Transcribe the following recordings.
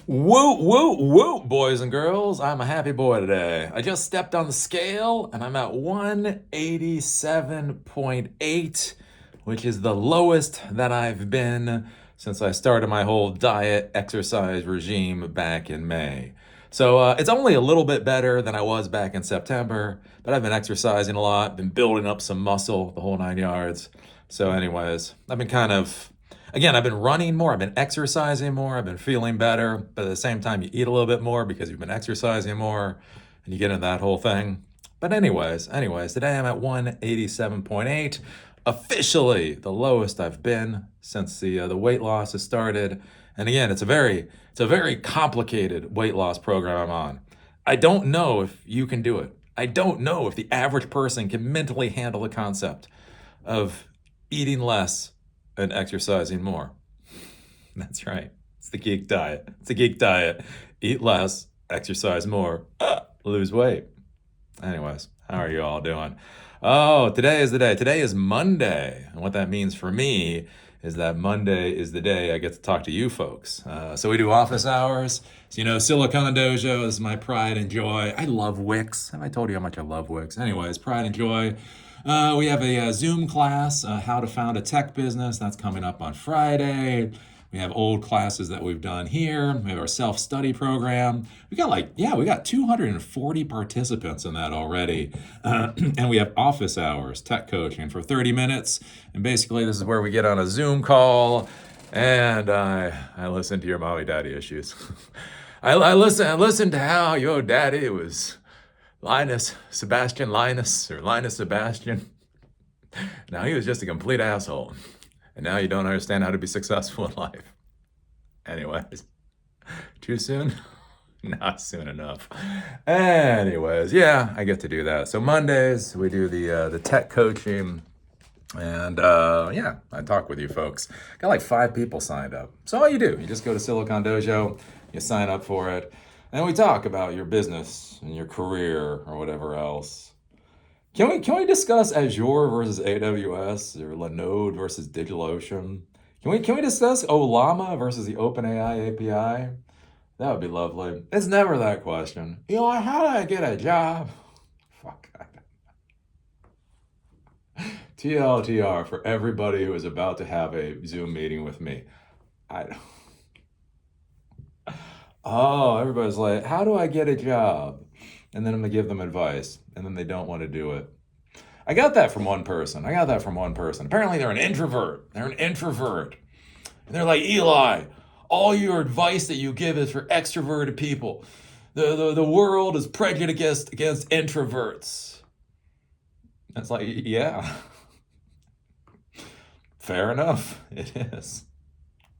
Woo, woo, woo, boys and girls. I'm a happy boy today. I just stepped on the scale and I'm at 187.8, which is the lowest that I've been since I started my whole diet exercise regime back in May. So it's only a little bit better than I was back in September, but I've been exercising a lot, been building up some muscle, the whole 9 yards. So, anyways, I've been running more, I've been exercising more, I've been feeling better, but at the same time, you eat a little bit more because you've been exercising more and you get into that whole thing. But, anyways, today I'm at 187.8, officially the lowest I've been since the weight loss has started. And again, it's a very complicated weight loss program I'm on. I don't know if you can do it. I don't know if the average person can mentally handle the concept of eating less and exercising more. That's right. It's the geek diet. It's the geek diet. Eat less, exercise more, lose weight. Anyways, how are you all doing? Oh, today is the day. Today is Monday. And what that means for me is that Monday is the day I get to talk to you folks. So we do office hours. So, Silicon Dojo is my pride and joy. I love Wix. Have I told you how much I love Wix? Anyways, pride and joy. We have a Zoom class, How to Found a Tech Business. That's coming up on Friday. We have old classes that we've done here. We have our self-study program. We got 240 participants in that already. And we have office hours, tech coaching for 30 minutes. And basically, this is where we get on a Zoom call and I listen to your mommy daddy issues. I listen to how your daddy was Linus Sebastian Linus or Linus Sebastian. Now he was just a complete asshole. And now you don't understand how to be successful in life. Anyways, too soon? Not soon enough. Anyways, yeah, I get to do that. So Mondays we do the tech coaching, and yeah, I talk with you folks. Got like 5 people signed up. So all you do, you just go to Silicon Dojo, you sign up for it, and we talk about your business and your career or whatever else. Can we discuss Azure versus AWS or Linode versus DigitalOcean? Can we discuss Olama versus the OpenAI API? That would be lovely. It's never that question. How do I get a job? Fuck. TLTR for everybody who is about to have a Zoom meeting with me. I Oh, everybody's like, how do I get a job? And then I'm gonna give them advice, and then they don't want to do it. I got that from one person. Apparently, they're an introvert. And they're like, Eli, all your advice that you give is for extroverted people. The world is prejudiced against introverts. It's like, yeah, fair enough. It is.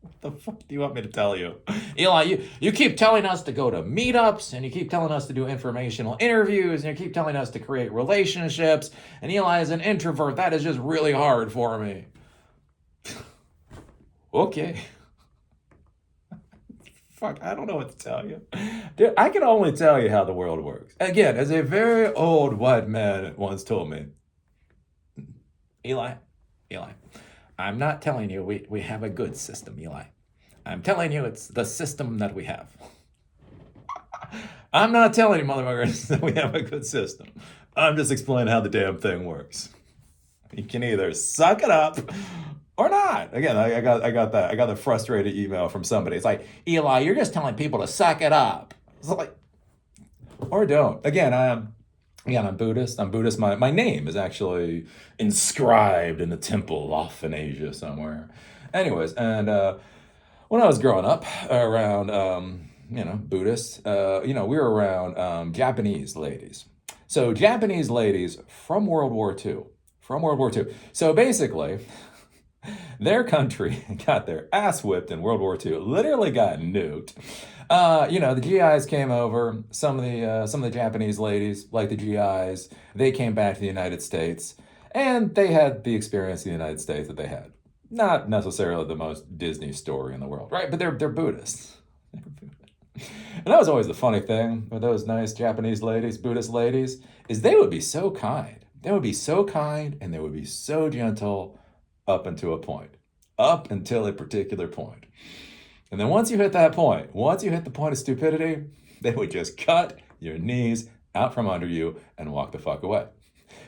What the fuck do you want me to tell you? Eli, you keep telling us to go to meetups, and you keep telling us to do informational interviews, and you keep telling us to create relationships, and Eli is an introvert. That is just really hard for me. Okay. Fuck, I don't know what to tell you. Dude, I can only tell you how the world works. Again, as a very old white man once told me, Eli, I'm not telling you we have a good system, Eli. I'm telling you it's the system that we have. I'm not telling you, motherfuckers, that we have a good system. I'm just explaining how the damn thing works. You can either suck it up or not. Again, I got that. I got a frustrated email from somebody. It's like, Eli, you're just telling people to suck it up. It's like, or don't. I'm Buddhist. My name is actually inscribed in a temple off in Asia somewhere. Anyways, and when I was growing up around, Buddhists, we were around Japanese ladies. So Japanese ladies from World War II. So basically, their country got their ass whipped in World War II. Literally got nuked. The GIs came over. Some of the Japanese ladies, like the GIs, they came back to the United States, and they had the experience in the United States that they had. Not necessarily the most Disney story in the world, right? But they're Buddhists. And that was always the funny thing with those nice Japanese ladies, Buddhist ladies, is they would be so kind. They would be so kind and they would be so gentle up until a point. Up until a particular point. And then once you hit that point, once you hit the point of stupidity, they would just cut your knees out from under you and walk the fuck away.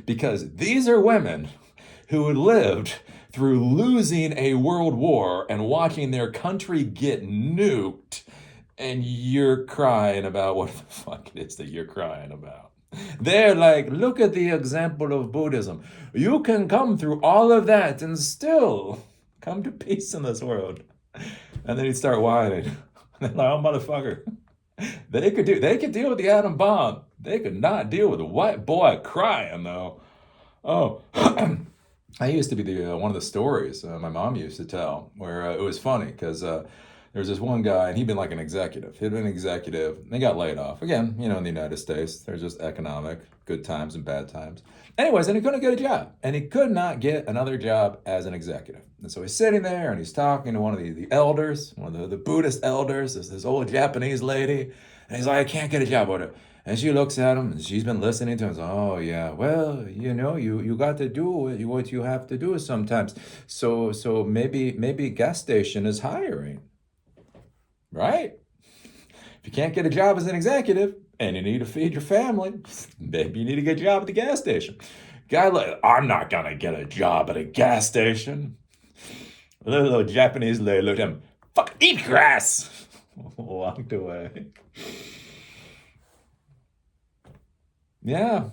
Because these are women who lived through losing a world war and watching their country get nuked, and you're crying about what the fuck it is that you're crying about. They're like, look at the example of Buddhism. You can come through all of that and still come to peace in this world. And then he'd start whining. They're like, oh, motherfucker. They could deal with the atom bomb. They could not deal with a white boy crying, though. Oh, I used to be the one of the stories my mom used to tell, where it was funny because there was this one guy, and he'd been like an executive. He'd been an executive, and he got laid off. Again, in the United States, there's just economic good times and bad times. Anyways, and he couldn't get a job, and he could not get another job as an executive. And so he's sitting there, and he's talking to one of the elders, one of the Buddhist elders, this old Japanese lady, and he's like, I can't get a job with her. And she looks at him, and she's been listening to him. Oh yeah, well, you got to do what you have to do sometimes. So maybe gas station is hiring, right? If you can't get a job as an executive and you need to feed your family, maybe you need to get a job at the gas station. Guy like, I'm not gonna get a job at a gas station. The little Japanese lady looked at him. Fuck, eat grass. Walked away. Yeah,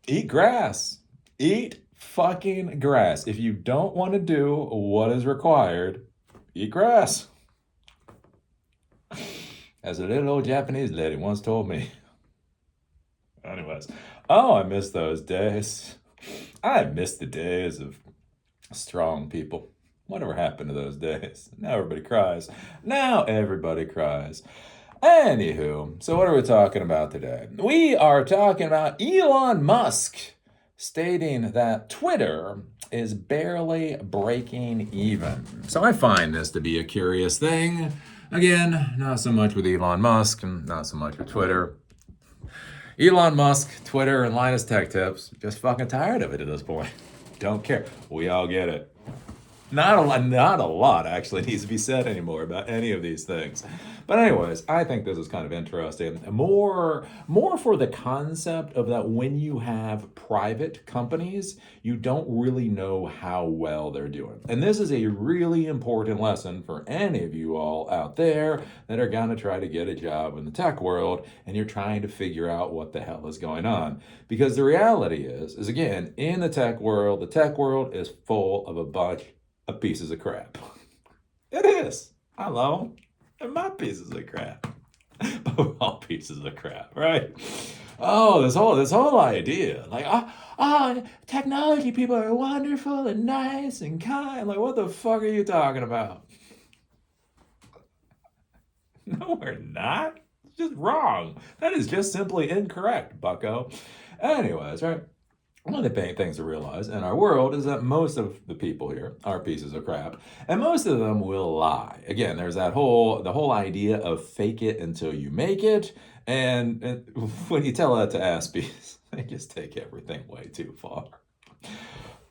eat grass. Eat fucking grass. If you don't want to do what is required, eat grass. As a little old Japanese lady once told me. Anyways, I miss those days. I miss the days of strong people. Whatever happened to those days? Now everybody cries. Anywho, so what are we talking about today? We are talking about Elon Musk stating that Twitter is barely breaking even. So I find this to be a curious thing. Again, not so much with Elon Musk and not so much with Twitter. Elon Musk, Twitter, and Linus Tech Tips, just fucking tired of it at this point. Don't care. We all get it. Not a lot actually needs to be said anymore about any of these things. But anyways, I think this is kind of interesting. More for the concept of that when you have private companies, you don't really know how well they're doing. And this is a really important lesson for any of you all out there that are gonna try to get a job in the tech world and you're trying to figure out what the hell is going on. Because the reality is again, in the tech world is full of a bunch of pieces of crap. It is. Hello. They're my pieces of crap. But we're all pieces of crap, right? Oh, this whole idea. Like, technology people are wonderful and nice and kind. Like, what the fuck are you talking about? No, we're not. It's just wrong. That is just simply incorrect, bucko. Anyways, right? One of the things to realize in our world is that most of the people here are pieces of crap, and most of them will lie. Again, there's the whole idea of fake it until you make it, and when you tell that to Aspies, they just take everything way too far.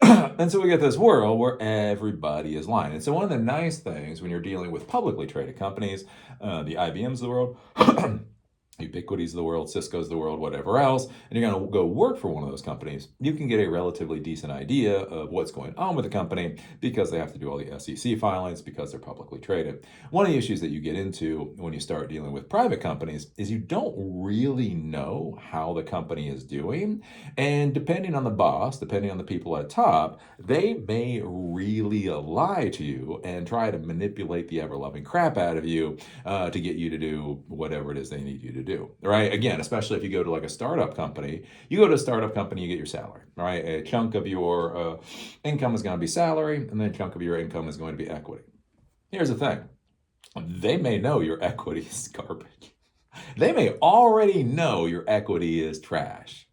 And so we get this world where everybody is lying. And so one of the nice things when you're dealing with publicly traded companies, the IBMs of the world, Ubiquities of the world, Cisco's of the world, whatever else, and you're going to go work for one of those companies, you can get a relatively decent idea of what's going on with the company because they have to do all the SEC filings because they're publicly traded. One of the issues that you get into when you start dealing with private companies is you don't really know how the company is doing, and depending on the boss, depending on the people at top, they may really lie to you and try to manipulate the ever-loving crap out of you to get you to do whatever it is they need you to do, right? Again, especially if you go to like a startup company, you get your salary, right? A chunk of your income is going to be salary, and then a chunk of your income is going to be equity. Here's the thing. They may know your equity is garbage. They may already know your equity is trash.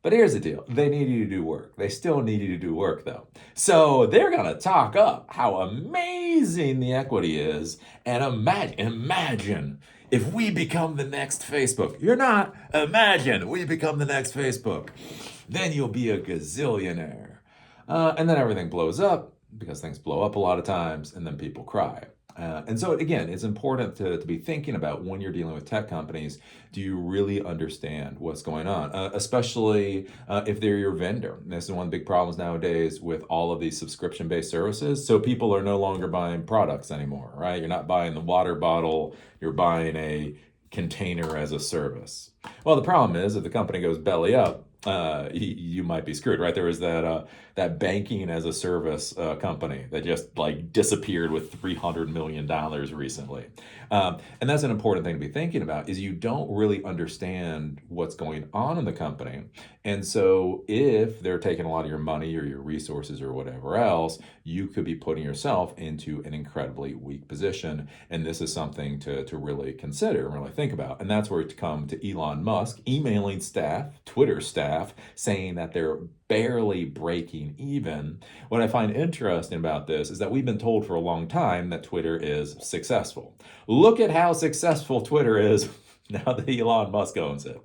But here's the deal. They need you to do work. They still need you to do work, though. So they're going to talk up how amazing the equity is. And imagine if we become the next Facebook. You're not. Imagine we become the next Facebook. Then you'll be a gazillionaire. And then everything blows up because things blow up a lot of times and then people cry. And so, again, it's important to be thinking about when you're dealing with tech companies, do you really understand what's going on? Especially if they're your vendor. And this is one of the big problems nowadays with all of these subscription based services. So, people are no longer buying products anymore, right? You're not buying the water bottle, you're buying a container as a service. Well, the problem is if the company goes belly up, you might be screwed, right? There was that banking as a service company that just like disappeared with $300 million recently. And that's an important thing to be thinking about is you don't really understand what's going on in the company. And so if they're taking a lot of your money or your resources or whatever else, you could be putting yourself into an incredibly weak position. And this is something to really consider and really think about. And that's where it come to Elon Musk emailing staff, Twitter staff, saying that they're barely breaking even. What I find interesting about this is that we've been told for a long time that Twitter is successful. Look at how successful Twitter is now that Elon Musk owns it.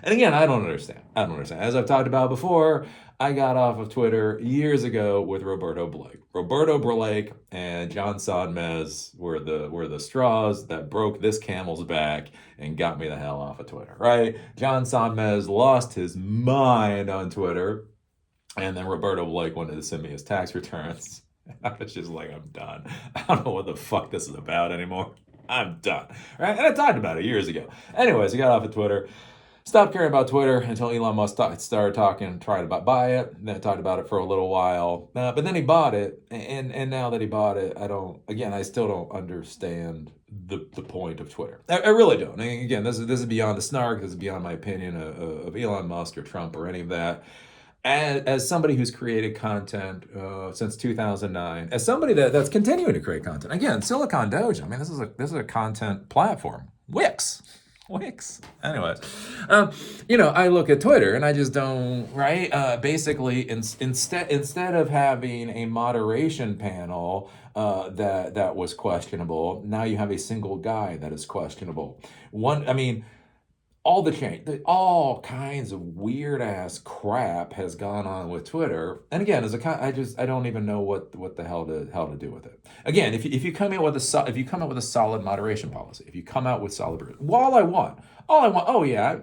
And again, I don't understand. I don't understand. As I've talked about before, I got off of Twitter years ago with Roberto Blake. Roberto Blake and John Sonmez were the straws that broke this camel's back and got me the hell off of Twitter, right? John Sonmez lost his mind on Twitter, and then Roberto Blake wanted to send me his tax returns. I was just like, I'm done. I don't know what the fuck this is about anymore. I'm done, right? And I talked about it years ago. Anyways, I got off of Twitter. Stopped caring about Twitter until Elon Musk started talking, tried to buy it. Then I talked about it for a little while, but then he bought it, and now that he bought it, I still don't understand the point of Twitter. I really don't. And again, this is beyond the snark. This is beyond my opinion of Elon Musk or Trump or any of that. As somebody who's created content since 2009, as somebody that's continuing to create content, again, Silicon Dojo. I mean, this is a content platform. Wix. Anyways, I look at Twitter and I just don't, right? Basically, instead of having a moderation panel that was questionable, now you have a single guy that is questionable. All kinds of weird ass crap has gone on with Twitter. And again, I don't even know what the hell to do with it. Again, if you come out with a solid moderation policy, if you come out with solid, all I want, oh yeah,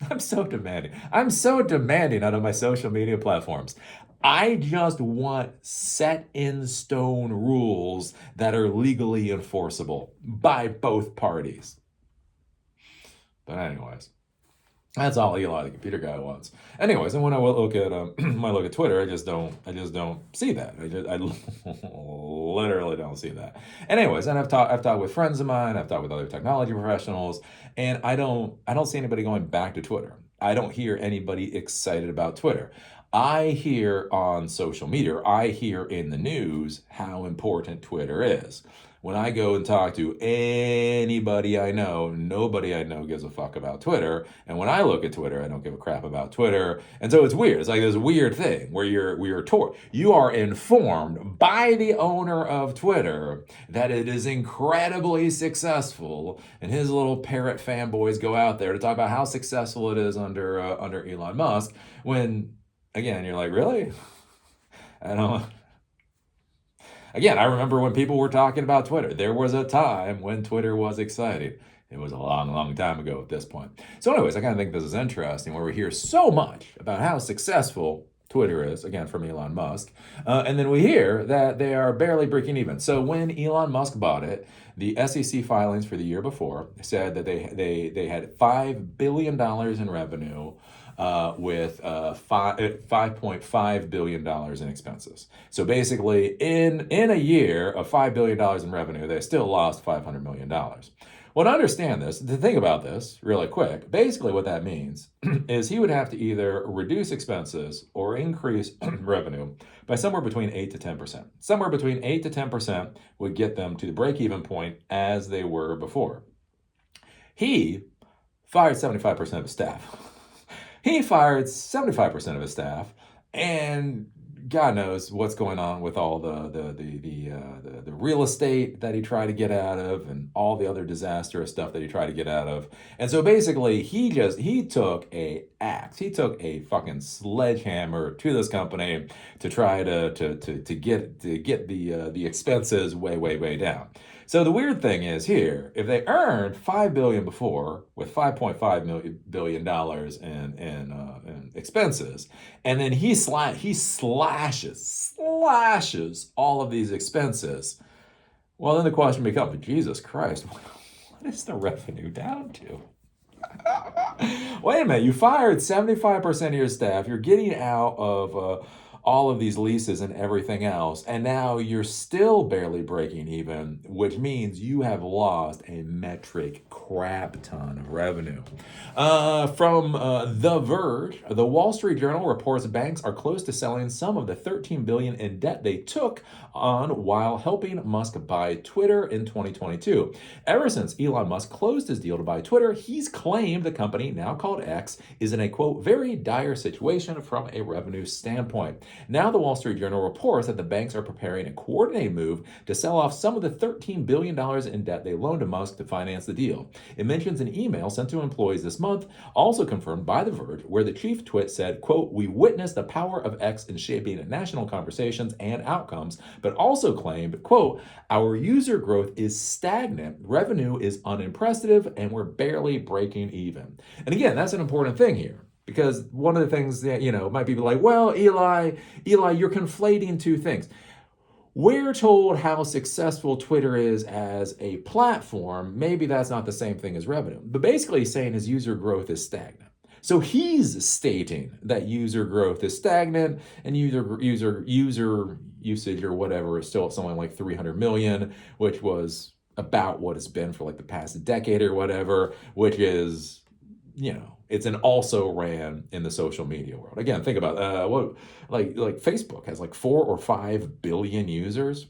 I'm so demanding. I'm so demanding out of my social media platforms. I just want set in stone rules that are legally enforceable by both parties. But anyways, that's all Eli, the computer guy, wants. Anyways, and when I look at Twitter, I just don't see that. I literally don't see that. Anyways, and I've talked with friends of mine, I've talked with other technology professionals, and I don't see anybody going back to Twitter. I don't hear anybody excited about Twitter. I hear on social media, I hear in the news how important Twitter is. When I go and talk to anybody I know, nobody I know gives a fuck about Twitter. And when I look at Twitter, I don't give a crap about Twitter. And so it's weird. It's like this weird thing where you are informed by the owner of Twitter that it is incredibly successful, and his little parrot fanboys go out there to talk about how successful it is under Elon Musk. When again, you're like, really? I don't. Again, I remember when people were talking about Twitter. There was a time when Twitter was exciting. It was a long, long time ago at this point. So anyways, I kind of think this is interesting where we hear so much about how successful Twitter is, again, from Elon Musk. And then we hear that they are barely breaking even. So when Elon Musk bought it, the SEC filings for the year before said that they had $5 billion in revenue with $5.5 billion in expenses. So basically, in a year of $5 billion in revenue, they still lost $500 million. Well, to understand this, to think about this really quick, basically what that means is he would have to either reduce expenses or increase revenue by somewhere between 8 to 10%. Somewhere between 8 to 10% would get them to the break-even point as they were before. He fired 75% of his staff. He fired 75% of his staff and God knows what's going on with all the real estate that he tried to get out of, and all the other disastrous stuff that he tried to get out of. And so basically, he took a axe, he took a fucking sledgehammer to this company to try to get the expenses way down. So the weird thing is here, if they earned $5 billion before with $5.5 billion in expenses, and then he slashes all of these expenses. Well, then the question becomes, Jesus Christ, what is the revenue down to? Wait a minute, you fired 75% of your staff, you're getting out of all of these leases and everything else, and now you're still barely breaking even, which means you have lost a metric crap ton of revenue. From The Verge, the Wall Street Journal reports banks are close to selling some of the $13 billion in debt they took on while helping Musk buy Twitter in 2022. Ever since Elon Musk closed his deal to buy Twitter, he's claimed the company, now called X, is in a, quote, very dire situation from a revenue standpoint. Now the Wall Street Journal reports that the banks are preparing a coordinated move to sell off some of the $13 billion in debt they loaned to Musk to finance the deal. It mentions an email sent to employees this month, also confirmed by The Verge, where the chief twit said, quote, we witnessed the power of X in shaping national conversations and outcomes, but also claimed, quote, our user growth is stagnant, revenue is unimpressive, and we're barely breaking even. And again, that's an important thing here. Because one of the things that, might be like, well, Eli, you're conflating two things. We're told how successful Twitter is as a platform. Maybe that's not the same thing as revenue. But basically he's saying his user growth is stagnant. So he's stating that user growth is stagnant and user usage or whatever is still at something like 300 million, which was about what it's been for like the past decade or whatever, which is, it's an also ran in the social media world. Again, think about what like Facebook has like 4 or 5 billion users.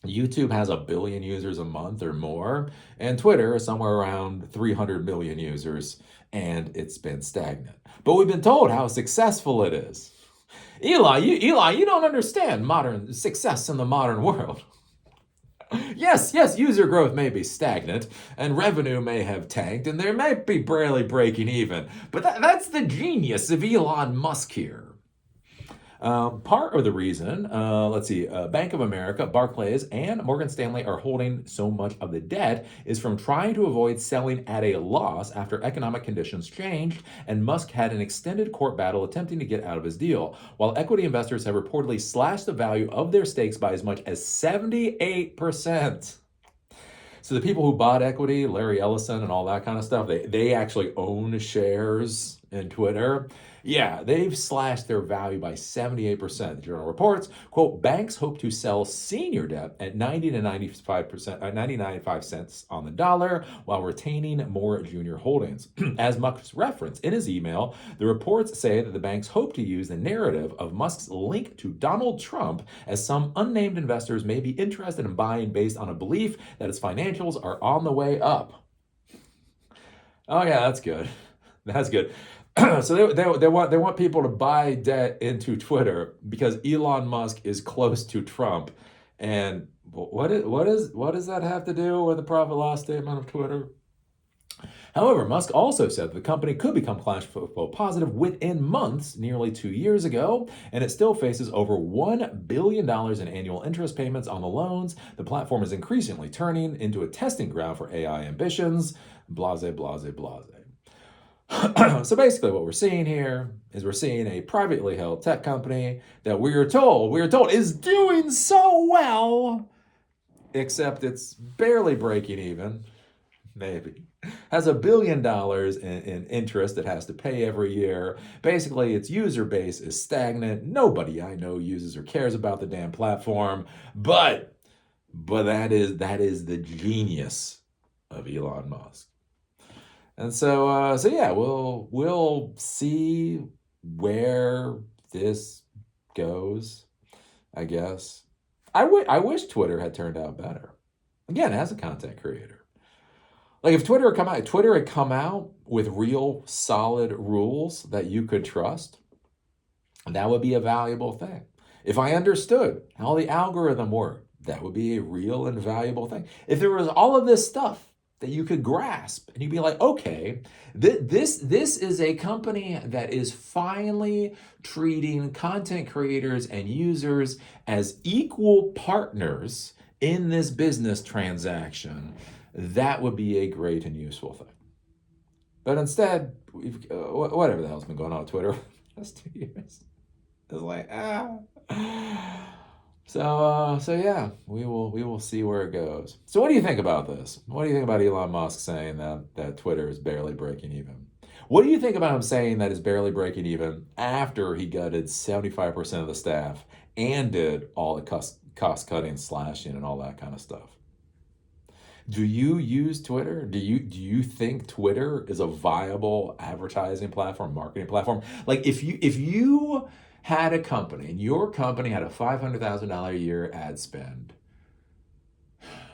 YouTube has 1 billion users a month or more, and Twitter is somewhere around 300 million users, and it's been stagnant. But we've been told how successful it is. Eli, you don't understand modern success in the modern world. Yes, user growth may be stagnant, and revenue may have tanked, and there might be barely breaking even. But that's the genius of Elon Musk here. Part of the reason, Bank of America, Barclays, and Morgan Stanley are holding so much of the debt is from trying to avoid selling at a loss after economic conditions changed, and Musk had an extended court battle attempting to get out of his deal, while equity investors have reportedly slashed the value of their stakes by as much as 78%. So the people who bought equity, Larry Ellison and all that kind of stuff, they actually own shares in Twitter. Yeah, they've slashed their value by 78%. The journal reports, quote, banks hope to sell senior debt at 90 to 95 cents on the dollar while retaining more junior holdings. As Musk referenced in his email, the reports say that the banks hope to use the narrative of Musk's link to Donald Trump, as some unnamed investors may be interested in buying based on a belief that its financials are on the way up. Oh yeah, that's good. That's good. So they want people to buy debt into Twitter because Elon Musk is close to Trump. And what does that have to do with the profit loss statement of Twitter? However, Musk also said the company could become cash flow positive within months, nearly 2 years ago, and it still faces over $1 billion in annual interest payments on the loans. The platform is increasingly turning into a testing ground for AI ambitions. Blase, blase, blase. So basically what we're seeing here is we're seeing a privately held tech company that we are told is doing so well, except it's barely breaking even, maybe. Has $1 billion in interest it has to pay every year. Basically, its user base is stagnant. Nobody I know uses or cares about the damn platform, but that is the genius of Elon Musk. And so yeah, we'll see where this goes, I guess. I wish Twitter had turned out better. Again, as a content creator. Like if Twitter had come out with real solid rules that you could trust, that would be a valuable thing. If I understood how the algorithm worked, that would be a real and valuable thing. If there was all of this stuff that you could grasp and you'd be like, okay, this is a company that is finally treating content creators and users as equal partners in this business transaction, that would be a great and useful thing. But instead, whatever the hell's been going on with Twitter the last 2 years, it's like, So yeah, we will see where it goes. So what do you think about this? What do you think about Elon Musk saying that Twitter is barely breaking even? What do you think about him saying that is barely breaking even after he gutted 75% of the staff and did all the cost cutting, slashing, and all that kind of stuff? Do you use Twitter? Do you think Twitter is a viable advertising platform, marketing platform? Like if you had a company and your company had a $500,000 a year ad spend,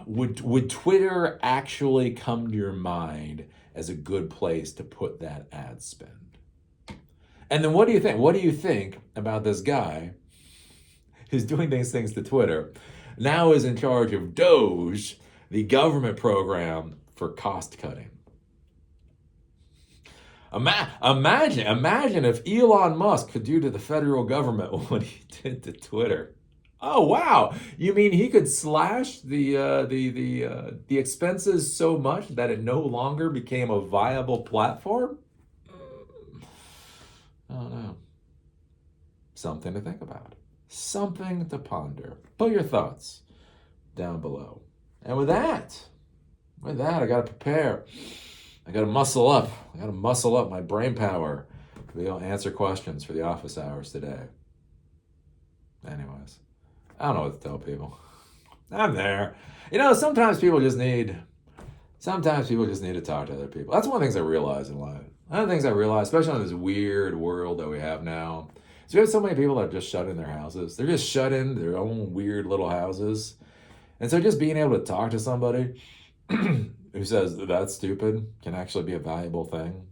would Twitter actually come to your mind as a good place to put that ad spend? And then what do you think? What do you think about this guy who's doing these things to Twitter, now is in charge of Doge, the government program for cost cutting? Imagine if Elon Musk could do to the federal government what he did to Twitter. Oh wow! You mean he could slash the expenses so much that it no longer became a viable platform? I don't know. Something to think about. Something to ponder. Put your thoughts down below. And with that, I gotta prepare. I gotta muscle up. I gotta muscle up my brain power to be able to answer questions for the office hours today. Anyways, I don't know what to tell people. I'm there. Sometimes people just need to talk to other people. That's one of the things I realize in life. One of the things I realize, especially in this weird world that we have now, is we have so many people that are just shut in their houses. They're just shut in their own weird little houses. And so just being able to talk to somebody who says that's stupid can actually be a valuable thing.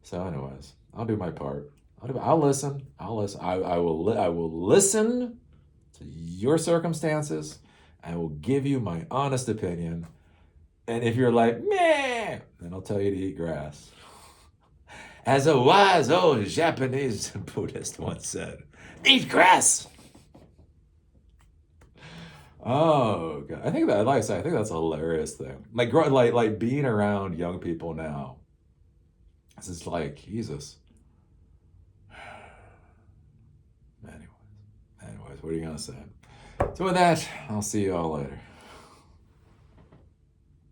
So anyways, I'll do my part. I'll listen. I will listen to your circumstances. I will give you my honest opinion. And if you're like, meh, then I'll tell you to eat grass. As a wise old Japanese Buddhist once said, eat grass. Oh God, I think that, like I said, I think that's a hilarious thing. Like being around young people now. It's just like Jesus. Anyways, what are you gonna say? So with that, I'll see you all later.